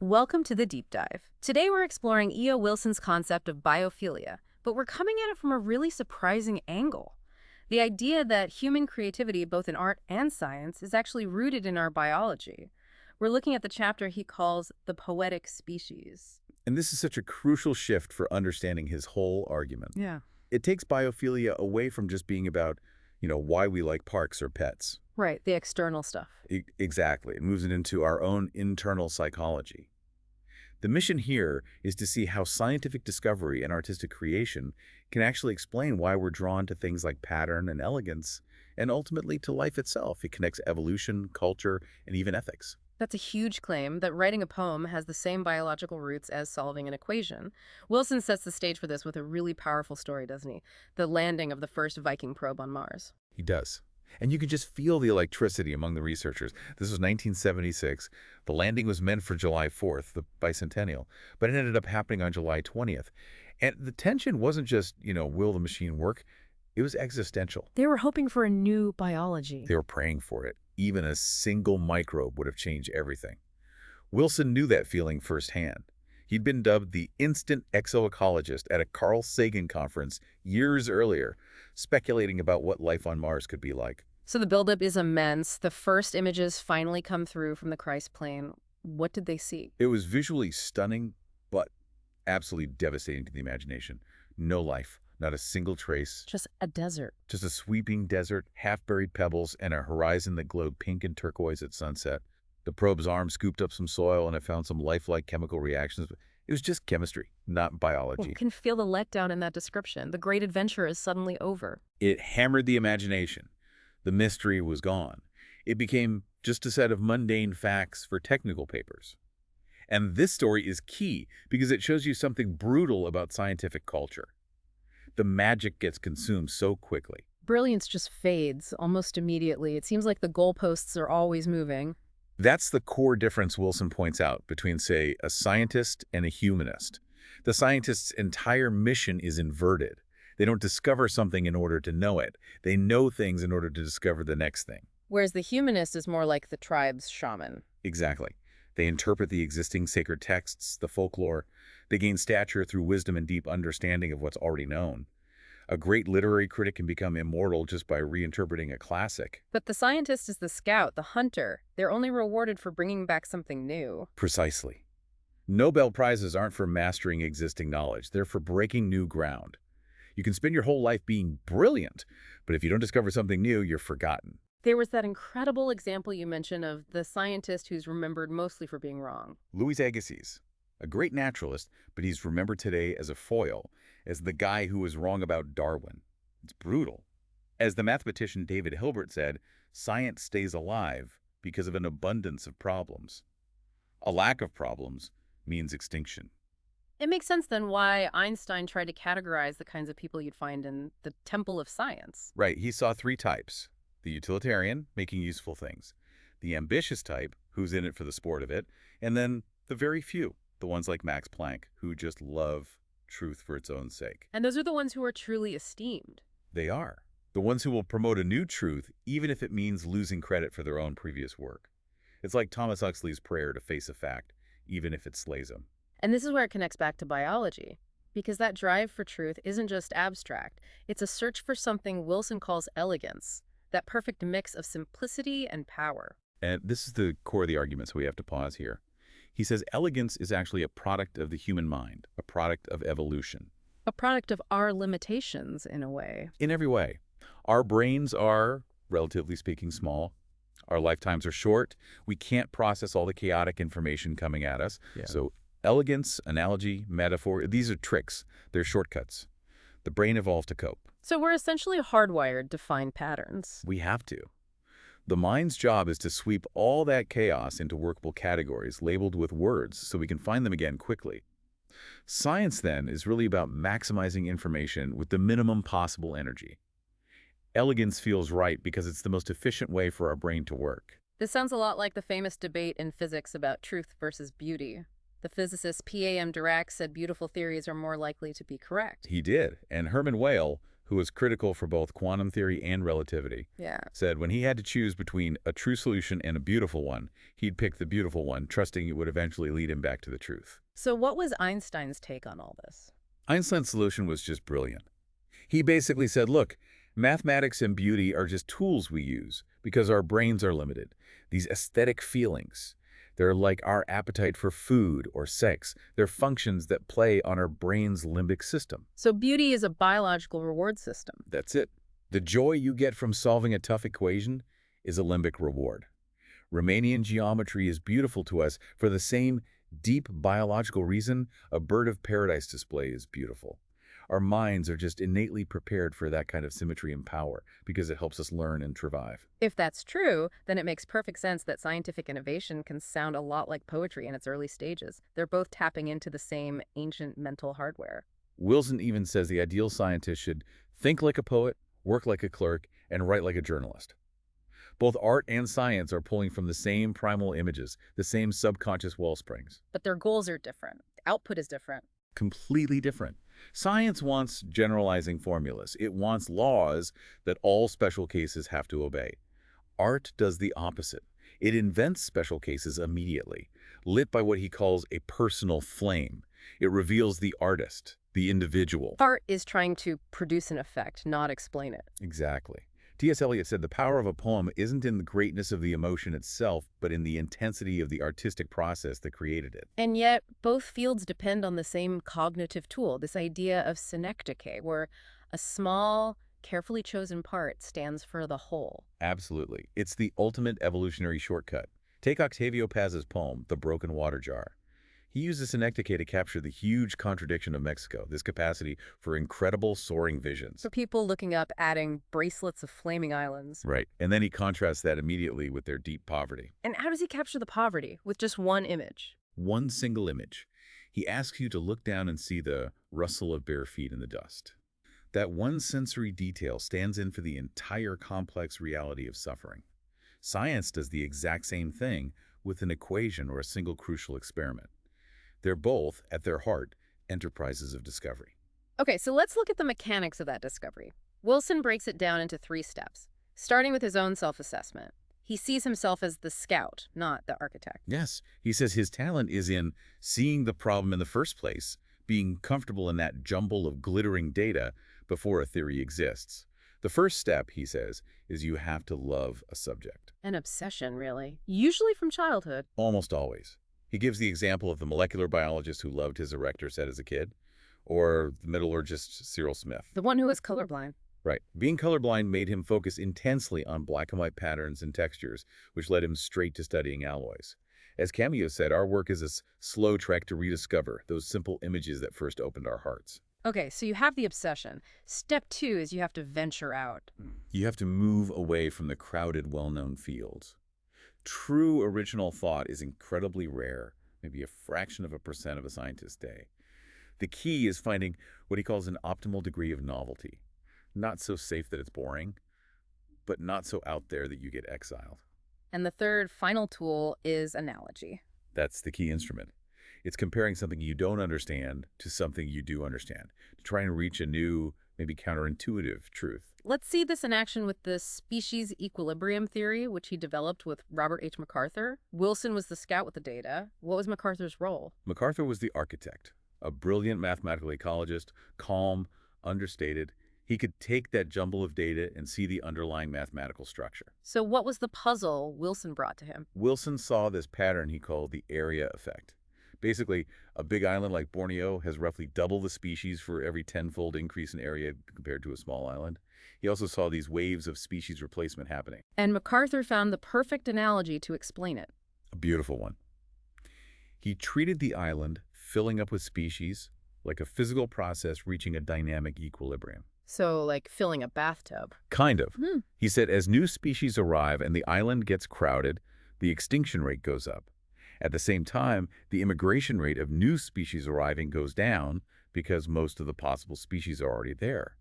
Welcome to the deep dive. Today we're exploring E.O. Wilson's concept of biophilia, but we're coming at it from a really surprising angle. The idea that human creativity, both in art and science, is actually rooted in our biology. We're looking at the chapter he calls the poetic species. And this is such a crucial shift for understanding his whole argument. Yeah. It takes biophilia away from just being about, why we like parks or pets. Right, the external stuff. Exactly. It moves it into our own internal psychology. The mission here is to see how scientific discovery and artistic creation can actually explain why we're drawn to things like pattern and elegance, and ultimately to life itself. It connects evolution, culture, and even ethics. That's a huge claim that writing a poem has the same biological roots as solving an equation. Wilson sets the stage for this with a really powerful story, doesn't he? The landing of the first Viking probe on Mars. He does. And you can just feel the electricity among the researchers. This was 1976. The landing was meant for July 4th, the bicentennial, but it ended up happening on July 20th. And the tension wasn't just, will the machine work? It was existential. They were hoping for a new biology. They were praying for it. Even a single microbe would have changed everything. Wilson knew that feeling firsthand. He'd been dubbed the instant exoecologist at a Carl Sagan conference years earlier, speculating about what life on Mars could be like. So the buildup is immense. The first images finally come through from the Christ plane. What did they see? It was visually stunning, but absolutely devastating to the imagination. No life, not a single trace. Just a desert. Just a sweeping desert, half-buried pebbles, and a horizon that glowed pink and turquoise at sunset. The probe's arm scooped up some soil and it found some lifelike chemical reactions. It was just chemistry, not biology. You can feel the letdown in that description. The great adventure is suddenly over. It hammered the imagination. The mystery was gone. It became just a set of mundane facts for technical papers. And this story is key because it shows you something brutal about scientific culture. The magic gets consumed so quickly. Brilliance just fades almost immediately. It seems like the goalposts are always moving. That's the core difference Wilson points out between, say, a scientist and a humanist. The scientist's entire mission is inverted. They don't discover something in order to know it. They know things in order to discover the next thing. Whereas the humanist is more like the tribe's shaman. Exactly. They interpret the existing sacred texts, the folklore. They gain stature through wisdom and deep understanding of what's already known. A great literary critic can become immortal just by reinterpreting a classic. But the scientist is the scout, the hunter. They're only rewarded for bringing back something new. Precisely. Nobel Prizes aren't for mastering existing knowledge. They're for breaking new ground. You can spend your whole life being brilliant, but if you don't discover something new, you're forgotten. There was that incredible example you mentioned of the scientist who's remembered mostly for being wrong. Louis Agassiz, a great naturalist, but he's remembered today as a foil, as the guy who was wrong about Darwin. It's brutal. As the mathematician David Hilbert said, science stays alive because of an abundance of problems. A lack of problems means extinction. It makes sense then why Einstein tried to categorize the kinds of people you'd find in the temple of science. Right, he saw three types. The utilitarian, making useful things. The ambitious type, who's in it for the sport of it. And then the very few, the ones like Max Planck, who just love truth for its own sake. And those are the ones who are truly esteemed. They are. The ones who will promote a new truth, even if it means losing credit for their own previous work. It's like Thomas Huxley's prayer to face a fact, even if it slays him. And this is where it connects back to biology. Because that drive for truth isn't just abstract. It's a search for something Wilson calls elegance. That perfect mix of simplicity and power. And this is the core of the argument, so we have to pause here. He says elegance is actually a product of the human mind, a product of evolution. A product of our limitations, in a way. In every way. Our brains are, relatively speaking, small. Our lifetimes are short. We can't process all the chaotic information coming at us. Yeah. So elegance, analogy, metaphor, these are tricks. They're shortcuts. The brain evolved to cope. So we're essentially hardwired to find patterns. We have to. The mind's job is to sweep all that chaos into workable categories labeled with words so we can find them again quickly. Science, then, is really about maximizing information with the minimum possible energy. Elegance feels right because it's the most efficient way for our brain to work. This sounds a lot like the famous debate in physics about truth versus beauty. The physicist P.A.M. Dirac said beautiful theories are more likely to be correct. He did, and Hermann Weyl, who was critical for both quantum theory and relativity, Yeah. said when he had to choose between a true solution and a beautiful one, he'd pick the beautiful one, trusting it would eventually lead him back to the truth. So what was Einstein's take on all this? Einstein's solution was just brilliant. He basically said, look, mathematics and beauty are just tools we use because our brains are limited. These aesthetic feelings, they're like our appetite for food or sex. They're functions that play on our brain's limbic system. So beauty is a biological reward system. That's it. The joy you get from solving a tough equation is a limbic reward. Riemannian geometry is beautiful to us for the same deep biological reason a bird of paradise display is beautiful. Our minds are just innately prepared for that kind of symmetry and power because it helps us learn and survive. If that's true, then it makes perfect sense that scientific innovation can sound a lot like poetry in its early stages. They're both tapping into the same ancient mental hardware. Wilson even says the ideal scientist should think like a poet, work like a clerk, and write like a journalist. Both art and science are pulling from the same primal images, the same subconscious wellsprings. But their goals are different. The output is different. Completely different. Science wants generalizing formulas. It wants laws that all special cases have to obey. Art does the opposite. It invents special cases immediately, lit by what he calls a personal flame. It reveals the artist, the individual. Art is trying to produce an effect, not explain it. Exactly. T.S. Eliot said the power of a poem isn't in the greatness of the emotion itself, but in the intensity of the artistic process that created it. And yet, both fields depend on the same cognitive tool, this idea of synecdoche, where a small, carefully chosen part stands for the whole. Absolutely. It's the ultimate evolutionary shortcut. Take Octavio Paz's poem, The Broken Water Jar. He uses synecdoche to capture the huge contradiction of Mexico, this capacity for incredible soaring visions. For people looking up adding bracelets of flaming islands. Right. And then he contrasts that immediately with their deep poverty. And how does he capture the poverty? With just one image. One single image. He asks you to look down and see the rustle of bare feet in the dust. That one sensory detail stands in for the entire complex reality of suffering. Science does the exact same thing with an equation or a single crucial experiment. They're both, at their heart, enterprises of discovery. Okay, so let's look at the mechanics of that discovery. Wilson breaks it down into 3 steps, starting with his own self-assessment. He sees himself as the scout, not the architect. Yes, he says his talent is in seeing the problem in the first place, being comfortable in that jumble of glittering data before a theory exists. The first step, he says, is you have to love a subject. An obsession, really. Usually from childhood. Almost always. He gives the example of the molecular biologist who loved his erector set as a kid, or the metallurgist Cyril Smith. The one who was colorblind. Right. Being colorblind made him focus intensely on black and white patterns and textures, which led him straight to studying alloys. As Cameo said, our work is a slow trek to rediscover those simple images that first opened our hearts. Okay, so you have the obsession. Step 2 is you have to venture out. You have to move away from the crowded, well-known fields. True original thought is incredibly rare, maybe a fraction of a percent of a scientist's day. The key is finding what he calls an optimal degree of novelty. Not so safe that it's boring, but not so out there that you get exiled. And the third, final tool is analogy. That's the key instrument. It's comparing something you don't understand to something you do understand, to try and reach a new, maybe counterintuitive truth. Let's see this in action with the species equilibrium theory, which he developed with Robert MacArthur. Wilson was the scout with the data. What was MacArthur's role? MacArthur was the architect, a brilliant mathematical ecologist, calm, understated. He could take that jumble of data and see the underlying mathematical structure. So what was the puzzle Wilson brought to him? Wilson saw this pattern he called the area effect. Basically, a big island like Borneo has roughly double the species for every 10-fold increase in area compared to a small island. He also saw these waves of species replacement happening. And MacArthur found the perfect analogy to explain it. A beautiful one. He treated the island filling up with species like a physical process reaching a dynamic equilibrium. So, like filling a bathtub. Kind of. He said as new species arrive and the island gets crowded, the extinction rate goes up. At the same time, the immigration rate of new species arriving goes down because most of the possible species are already there.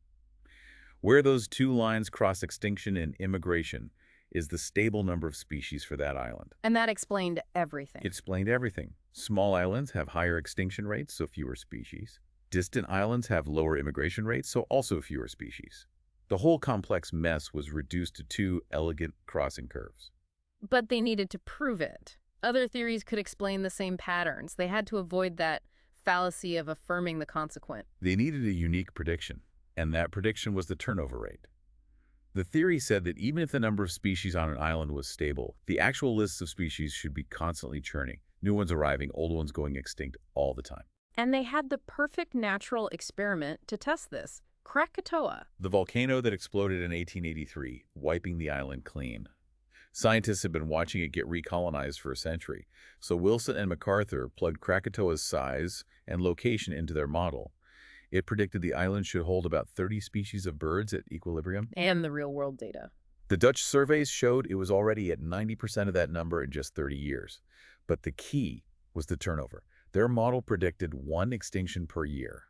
Where those two lines cross extinction and immigration is the stable number of species for that island. And that explained everything. It explained everything. Small islands have higher extinction rates, so fewer species. Distant islands have lower immigration rates, so also fewer species. The whole complex mess was reduced to two elegant crossing curves. But they needed to prove it. Other theories could explain the same patterns. They had to avoid that fallacy of affirming the consequent. They needed a unique prediction, and that prediction was the turnover rate. The theory said that even if the number of species on an island was stable, the actual lists of species should be constantly churning, new ones arriving, old ones going extinct all the time. And they had the perfect natural experiment to test this. Krakatoa. The volcano that exploded in 1883, wiping the island clean. Scientists have been watching it get recolonized for a century, so Wilson and MacArthur plugged Krakatoa's size and location into their model. It predicted the island should hold about 30 species of birds at equilibrium. And the real-world data. The Dutch surveys showed it was already at 90% of that number in just 30 years. But the key was the turnover. Their model predicted one extinction per year.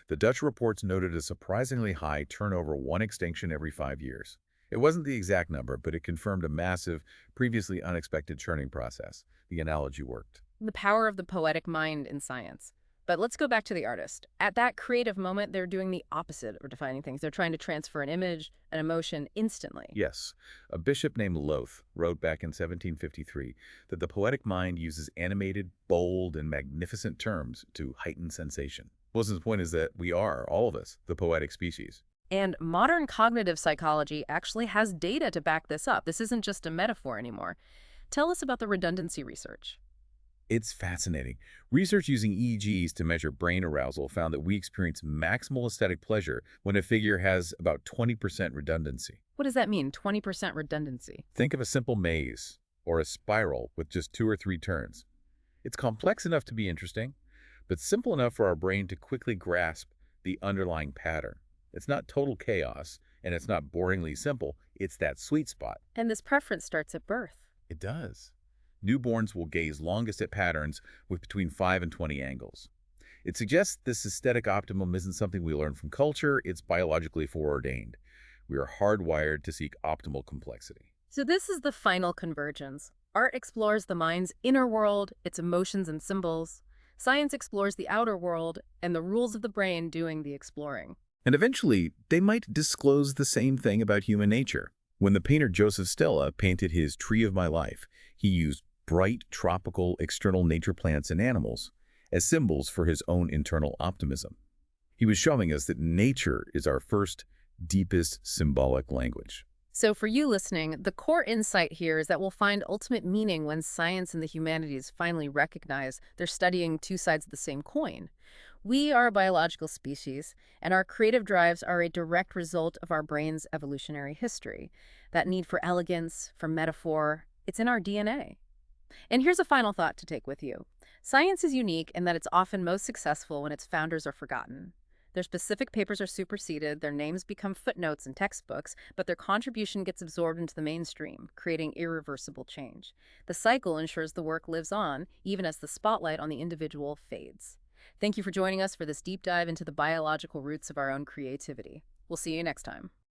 The Dutch reports noted a surprisingly high turnover, one extinction every 5 years. It wasn't the exact number, but it confirmed a massive, previously unexpected churning process. The analogy worked. The power of the poetic mind in science. But let's go back to the artist. At that creative moment, they're doing the opposite of defining things. They're trying to transfer an image, an emotion, instantly. Yes, a bishop named Lowth wrote back in 1753 that the poetic mind uses animated, bold, and magnificent terms to heighten sensation. Wilson's point is that we are, all of us, the poetic species. And modern cognitive psychology actually has data to back this up. This isn't just a metaphor anymore. Tell us about the redundancy research. It's fascinating. Research using EEGs to measure brain arousal found that we experience maximal aesthetic pleasure when a figure has about 20% redundancy. What does that mean, 20% redundancy? Think of a simple maze or a spiral with just 2 or 3 turns. It's complex enough to be interesting, but simple enough for our brain to quickly grasp the underlying pattern. It's not total chaos, and it's not boringly simple. It's that sweet spot. And this preference starts at birth. It does. Newborns will gaze longest at patterns with between 5 and 20 angles. It suggests this aesthetic optimum isn't something we learn from culture, it's biologically foreordained. We are hardwired to seek optimal complexity. So this is the final convergence. Art explores the mind's inner world, its emotions and symbols. Science explores the outer world and the rules of the brain doing the exploring. And eventually, they might disclose the same thing about human nature. When the painter Joseph Stella painted his Tree of My Life, he used bright, tropical, external nature plants and animals as symbols for his own internal optimism. He was showing us that nature is our first, deepest symbolic language. So for you listening, the core insight here is that we'll find ultimate meaning when science and the humanities finally recognize they're studying two sides of the same coin. We are a biological species, and our creative drives are a direct result of our brain's evolutionary history. That need for elegance, for metaphor, it's in our DNA. And here's a final thought to take with you. Science is unique in that it's often most successful when its founders are forgotten. Their specific papers are superseded, their names become footnotes in textbooks, but their contribution gets absorbed into the mainstream, creating irreversible change. The cycle ensures the work lives on, even as the spotlight on the individual fades. Thank you for joining us for this deep dive into the biological roots of our own creativity. We'll see you next time.